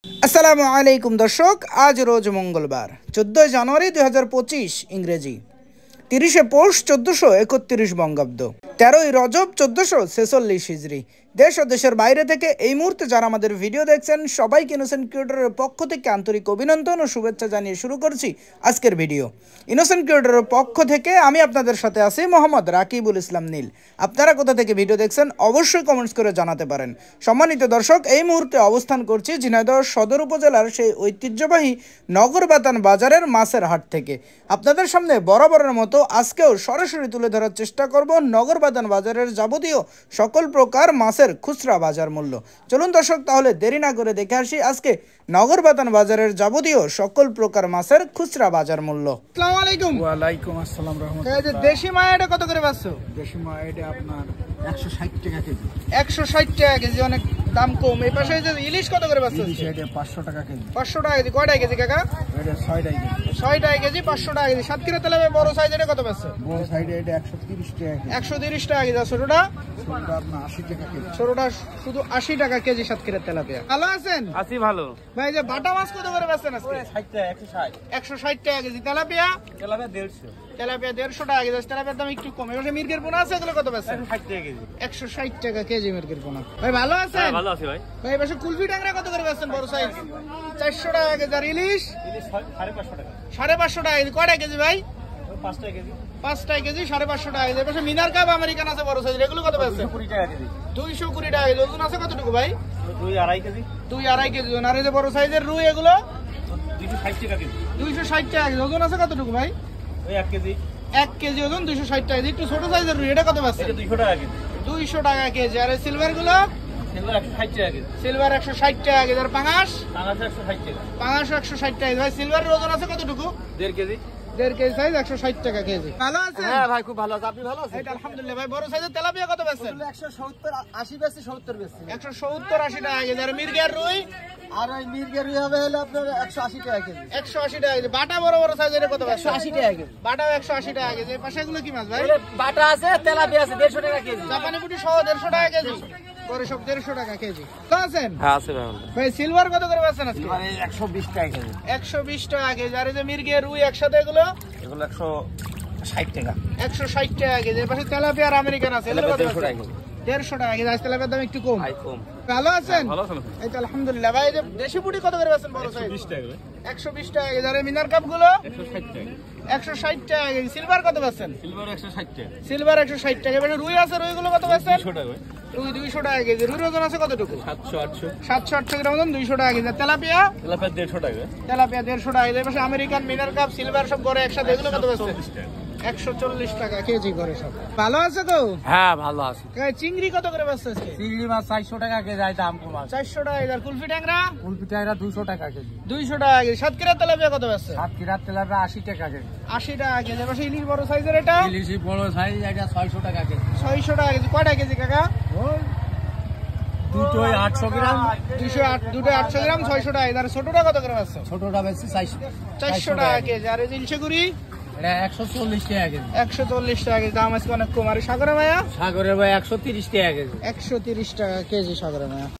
আসসালামু আলাইকুম দর্শক, আজ রোজ মঙ্গলবার 14 জানুয়ারি 2025 ইংরেজি, 30 পৌষ 1431 বঙ্গাব্দ, 13 রজব 1446 হিজরি। দেশ ও দেশের বাইরে থেকে এই মুহূর্তে যারা আমাদের ভিডিও দেখছেন সবাইকে ইনোসেন্ট ক্রিয়েটরের পক্ষ থেকে আন্তরিক অভিনন্দন ও শুভেচ্ছা জানিয়ে শুরু করছি আজকের ভিডিও। ইনোসেন্ট ক্রিয়েটরের পক্ষ থেকে আমি আপনাদের সাথে আছি মোহাম্মদ রাকিবুল ইসলাম নীল। আপনারা কোথা থেকে ভিডিও দেখছেন অবশ্যই কমেন্টস করে জানাতে পারেন। সম্মানিত দর্শক, এই মুহূর্তে অবস্থান করছি ঝিনাইদহ সদর উপজেলার সেই ঐতিহ্যবাহী নগরবাতান বাজারের মাছের হাট থেকে। আপনাদের সামনে বরাবরের মতো আজকেও সরাসরি তুলে ধরার চেষ্টা করব নগরবাতান বাজারের যাবতীয় সকল প্রকার মাছের খুচরা বাজার মূল্য। চলুন দর্শক, তাহলে দেরি না করে দেখে আসি আজকে নগরবাতান বাজারের যাবতীয় সকল প্রকার মাছের খুচরা বাজার মূল্য। আসসালামু আলাইকুম। ওয়ালাইকুম আসসালাম রাহমাতুল্লাহ। এই যে দেশি মাছ কত করে পাচ্ছো? দেশি মাছ এটা আপনার 160 টাকা কেজি। 160 টাকা কেজি, অনেক দাম কম। এই পাশে যে ইলিশ কত করে পাচ্ছো? ইলিশ এটা 500 টাকা কেজি। 500 টাকা কেজি। কয়টা কেজি কাকা? এটা 6 টাকা কেজি। 6 টাকা কেজি, 500 টাকা কেজি। সাতক্ষীরা তেলাপিয়া বড় সাইজ এটা কত পাচ্ছো? বড় সাইডে এটা 130 টাকা কেজি। 130 টাকা কেজি। ছোটটা? ছোটটা আপনার 80 টাকা কেজি। ছোটটা শুধু 80 টাকা কেজি সাতক্ষীরা তেলাপিয়া। ভালো আছেন? আছি ভালো। ভাই যে বাটা মাছ কত করে পাচ্ছেন আজকে? 60 টাকা 160। 160 টাকা কেজি। তেলাপিয়া? তেলাপিয়া 150। তেলাপিয়া 150 টাকা কেজি। তেলাপিয়ার দাম একটু কম। এবারে মির্গের পোনা আছে, এগুলো কত পাচ্ছেন? 60 টাকা কেজি। 160 টাকা কেজি মির্গের পোনা। ভাই ভালো আছেন? ভালো আছি ভাই। ভাই এবারে কুলফি ট্যাংরা কত করে পাচ্ছেন বড় সাইজ? 400 টাকা কেজি। আর ইলিশ? ইলিশ 550 টাকা। 550 টাকা কেজি। কয়টা কেজি ভাই? 5 টাকা কেজি। 5 টাকা কেজি, 550 টাকা কেজি। এবারে মিনার কাপ আমেরিকান আছে বড় সাইজ, এগুলো কত পাচ্ছেন? 220 টাকা কেজি। 220 টাকা কেজি। ওজন আছে কতটুকু ভাই? 2 2.5 কেজি। 2.5 কেজি ওজন। আর এই যে বড় সাইজের রুই এগুলো? 260 টাকা কেজি। 260 টাকা কেজি। ওজন আছে কতটুকু ভাই? ওই 1 কেজি। 1 কেজি ওজন 260 টাকা কেজি। একটু ছোট সাইজের রুই, এটা কত পাচ্ছেন? এটা 200 টাকা কেজি। 200 টাকা কেজি। আর এই সিলভার গুলো? সিলভার 160 টাকা কেজি। সিলভার 160 টাকা কেজি। আর পাঙাশ? টাঙ্গাস 160 টাকা। পাঙাশ 160 টাকা কেজি। ভাই সিলভারের ওজন আছে কতটুকু? 1.5 কেজি। 1.5 কেজি সাইজ, 160 টাকা কেজি। ভালো আছেন? হ্যাঁ ভাই, খুব ভালো আছে। আপনি ভালো আছেন? এটা আলহামদুলিল্লাহ। ভাই বড় সাইজের তেলাপিয়া কত পাচ্ছেন? 170 80 বেশি 70 বেশি। 170 80 টাকা কেজি। আর মির্গের রুই? আর ওই মিরগেরি হবে হলো আপনার 180 টাকা কেজি। 180 টাকা কেজি। বাটা বড় বড় সাইজের কত পাচ্ছেন? 180 টাকা কেজি। বাটাও 180 টাকা কেজি। এই পাশে এগুলো কি মাছ ভাই? বাটা আছে, তেলাপিয়া আছে 150 টাকা কেজি। জাপানি পুঁটি সহ 150 টাকা কেজি। পরে সব 150 টাকা কেজি। তো আছেন? হ্যাঁ আছে ভাই। ভাই সিলভার কত করে পাচ্ছেন আজকে? মানে 120 টাকা কেজি। 120 টাকা কেজি। আর এই যে মির্গের রুই একসাথে এগুলো? এগুলো 160 টাকা। 160 টাকা কেজি। এর পাশে তেলাপিয়া আর আমেরিকান আছে, এগুলো কত 150 টাকা পাচ্ছেন? কেজি। 150 টাকা কেজি। আজ তেলাপিয়ার দাম একটু কম। ভাই কম। ভালো আছেন? ভালো আছেন? এই তো আলহামদুলিল্লাহ। ভাই এই যে দেশি পুঁটি কত করে পাচ্ছেন বড় সাইজ? 120 টাকা ভাই। 120 টাকা কেজি। আর এই মিনার কাপ গুলো? 160 টাকা। 160 টাকা কেজি। সিলভার কত পাচ্ছেন? সিলভার 160 টাকা। সিলভার 160 টাকা। এবারে রুই আছে, রুই গুলো কত পাচ্ছেন? 200 টাকা ভাই। রুই 200 টাকা কেজি। রুইর ওজন আছে কতটুকু? 700 800। 700-800 গ্রাম ওজন, 200 টাকা কেজি। আর তেলাপিয়া? তেলাপিয়া 150 টাকা। তেলাপিয়া 150 টাকা কেজি। এর পাশে আমেরিকান, মিনার কাপ, সিলভার সব করে একসাথে, এগুলো কত পাচ্ছেন? 140 টাকা। 140 টাকা কেজি করে সব। ভালো আছে তো? হ্যাঁ ভালো আছে। চিংড়ি কত করে পাচ্ছে আজকে? চিংড়ি মাছ 400 টাকা কেজি, দাম কম আছে। 400 টাকা কেজি। আর কুলফি ট্যাংরা? কুলপি টাকা 200 টাকা কেজি। 200 টাকা কেজি। সাতক্ষীরা তেলাপিয়া কত পাচ্ছে? সাতক্ষীরা তেলাপিয়া 80 টাকা কেজি। 80 টাকা কেজি। এবার ইলিশ বড় সাইজের এটা? ইলিশ বড় সাইজ এটা 600 টাকা কেজি। 600 টাকা কেজি। কয়টা কেজি কাকা? ওই দুটোই 800 গ্রাম। 208 দুটো 800 গ্রাম, 600 টাকা কেজি। আর ছোটটা কত গ্রাম আছে? ছোটটা বেশি 400 টাকা কেজি। আর এই ইলশেগুড়ি? এটা 140 টাকা কেজি। 140 টাকা কেজি। দাম আজকে অনেক কম। আর সাগরে মায়া? সাগরের ভাই 130 টাকা কেজি। 130 টাকা কেজি সাগরে মায়া।